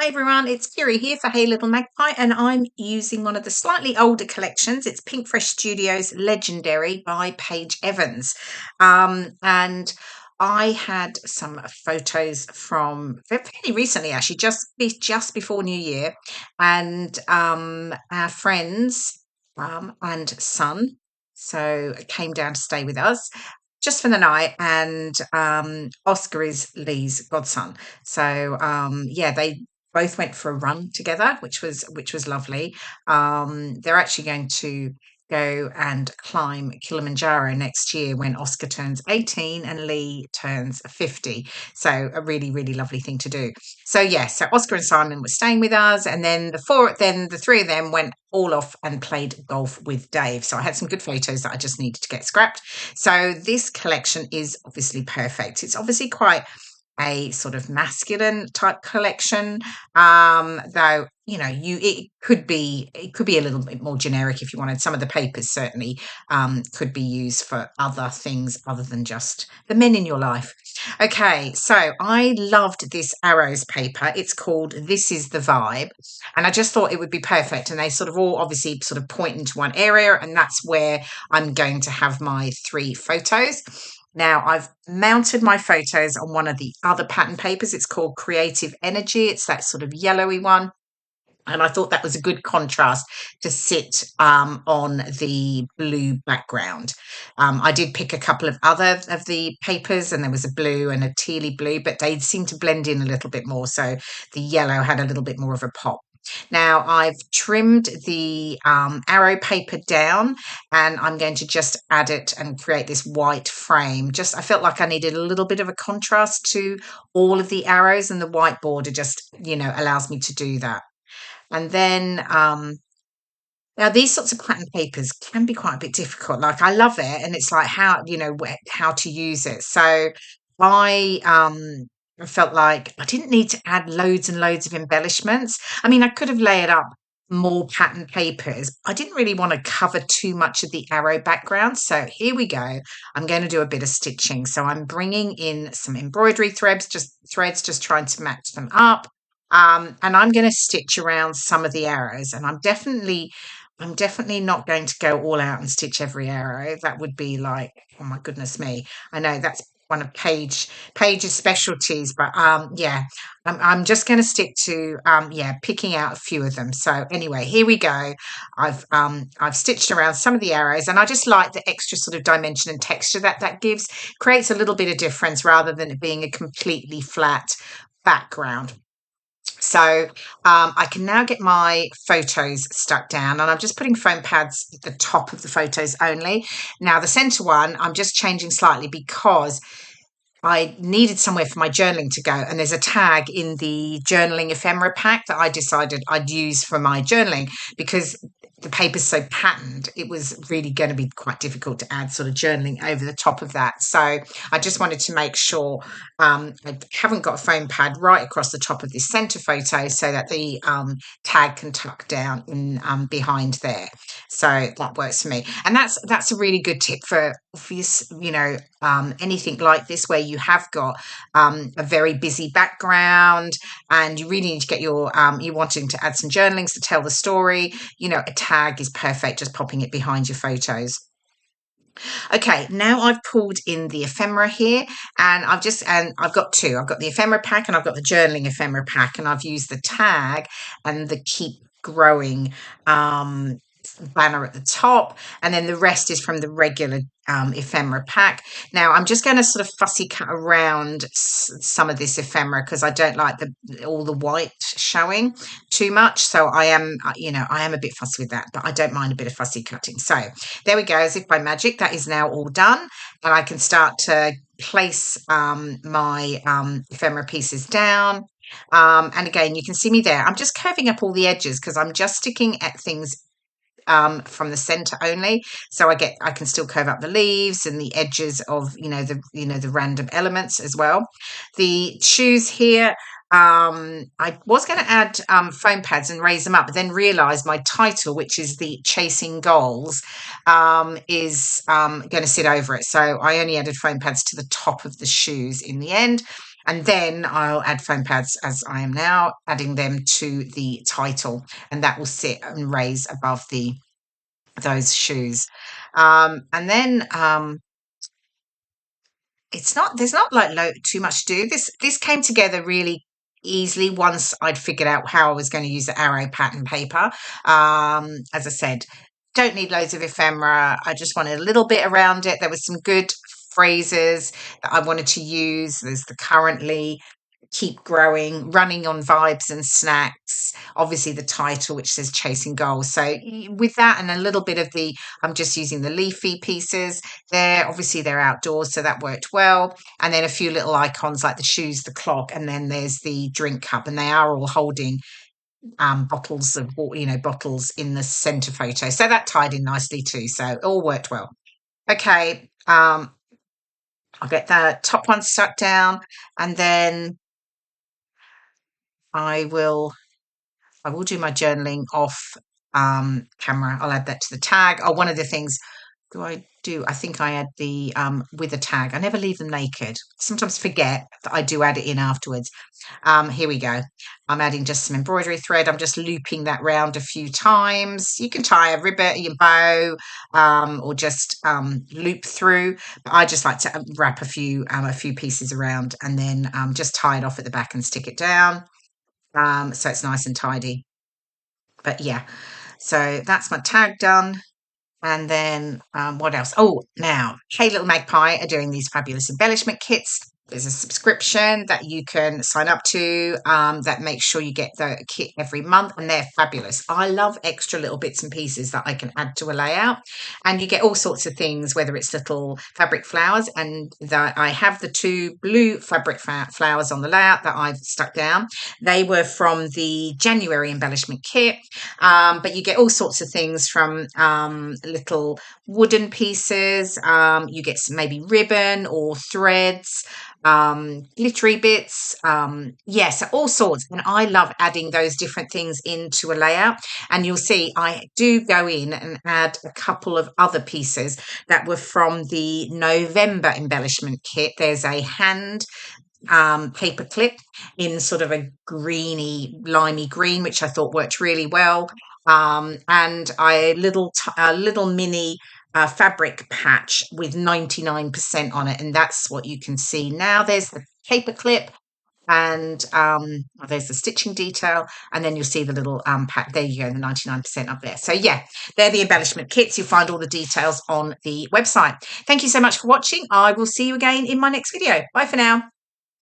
Hi everyone, it's KIREI here for Hey Little Magpie, and I'm using one of the slightly older collections. It's Pinkfresh Studio's Legendary by Paige Evans. And I had some photos from fairly recently, actually, just before New Year, and our friends and son came down to stay with us just for the night, and Oscar is Lee's godson. Yeah, they both went for a run together, which was lovely. They're actually going to go and climb Kilimanjaro next year when Oscar turns 18 and Lee turns 50. So a really, really lovely thing to do. So Oscar and Simon were staying with us, and then the three of them went all off and played golf with Dave. So I had some good photos that I just needed to get scrapped. So this collection is obviously perfect. It's obviously quite a sort of masculine type collection, though it could be a little bit more generic if you wanted. Some of the papers certainly could be used for other things other than just the men in your life. Okay, so I loved this arrows paper. It's called This Is the Vibe, and I just thought it would be perfect, and they sort of all obviously sort of point into one area, and that's where I'm going to have my 3 photos. Now, I've mounted my photos on one of the other pattern papers. It's called Creative Energy. It's that sort of yellowy one. And I thought that was a good contrast to sit on the blue background. I did pick a couple of other of the papers, and there was a blue and a tealy blue, but they seemed to blend in a little bit more. So the yellow had a little bit more of a pop. Now, I've trimmed the arrow paper down, and I'm going to just add it and create this white frame. I felt like I needed a little bit of a contrast to all of the arrows, and the white border just, allows me to do that. And then now these sorts of pattern papers can be quite a bit difficult. Like, I love it, and it's like how to use it. So I felt like I didn't need to add loads and loads of embellishments. I mean, I could have layered up more pattern papers. I didn't really want to cover too much of the arrow background. So here we go. I'm going to do a bit of stitching. So I'm bringing in some embroidery threads, just trying to match them up. And I'm going to stitch around some of the arrows, and I'm definitely not going to go all out and stitch every arrow. That would be like, oh my goodness me. I know that's one of Paige's specialties, but yeah, I'm just going to stick to picking out a few of them. So anyway, here we go. I've stitched around some of the arrows, and I just like the extra sort of dimension and texture that gives. Creates a little bit of difference rather than it being a completely flat background. So I can now get my photos stuck down, and I'm just putting foam pads at the top of the photos only. Now the center one, I'm just changing slightly because I needed somewhere for my journaling to go, and there's a tag in the journaling ephemera pack that I decided I'd use for my journaling because the paper's so patterned. It was really going to be quite difficult to add sort of journaling over the top of that. So I just wanted to make sure I haven't got a foam pad right across the top of this center photo so that the tag can tuck down in behind there. So that works for me, and that's a really good tip for obvious, anything like this where you have got a very busy background and you really need to get you're wanting to add some journalings to tell the story. A tag is perfect, just popping it behind your photos. Okay, now I've pulled in the ephemera here, and I've got 2. I've got the ephemera pack and I've got the journaling ephemera pack, and I've used the tag and the keep growing banner at the top, and then the rest is from the regular ephemera pack. Now I'm just going to sort of fussy cut around some of this ephemera because I don't like all the white showing too much. So I am a bit fussy with that, but I don't mind a bit of fussy cutting. So there we go, as if by magic, that is now all done, and I can start to place my ephemera pieces down. And again, you can see me there. I'm just curving up all the edges because I'm just sticking at things from the center only, so I can still curve up the leaves and the edges of the random elements as well. The shoes here, I was going to add foam pads and raise them up, but then realized my title, which is the Chasing Goals, is going to sit over it, so I only added foam pads to the top of the shoes in the end. And then I'll add foam pads as I am now, adding them to the title, and that will sit and raise above those shoes. And then there's not like too much to do. This came together really easily once I'd figured out how I was going to use the arrow pattern paper. As I said, don't need loads of ephemera. I just wanted a little bit around it. There was some good phrases that I wanted to use. There's the currently, keep growing, running on vibes and snacks, obviously the title which says chasing goals. So with that and a little bit of I'm just using the leafy pieces there. Obviously they're outdoors, so that worked well. And then a few little icons like the shoes, the clock, and then there's the drink cup, and they are all holding bottles of water, bottles in the center photo. So that tied in nicely too. So it all worked well. Okay. I'll get the top one stuck down, and then I will do my journaling off camera. I'll add that to the tag. Oh, one of the things I think I add the with a tag. I never leave them naked. Sometimes forget that I do add it in afterwards. Here we go. I'm adding just some embroidery thread. I'm just looping that round a few times. You can tie a ribbon, your bow, or just loop through. But I just like to wrap a few pieces around, and then just tie it off at the back and stick it down. So it's nice and tidy. But yeah, so that's my tag done. And then what else? Oh, now, Hey Little Magpie are doing these fabulous embellishment kits. There's a subscription that you can sign up to that makes sure you get the kit every month, and they're fabulous. I love extra little bits and pieces that I can add to a layout, and you get all sorts of things, whether it's little fabric flowers, and I have the 2 blue fabric flowers on the layout that I've stuck down. They were from the January embellishment kit, but you get all sorts of things from little wooden pieces. You get some maybe ribbon or threads, glittery bits, so all sorts. And I love adding those different things into a layout, and you'll see I do go in and add a couple of other pieces that were from the November embellishment kit. There's a hand paper clip in sort of a greeny limey green, which I thought worked really well, and a little mini fabric patch with 99% on it, and that's what you can see now. There's the paper clip, and there's the stitching detail, and then you'll see the little pack. There you go, the 99% up there. So yeah, they're the embellishment kits. You'll find all the details on the website. Thank you so much for watching. I will see you again in my next video. Bye for now.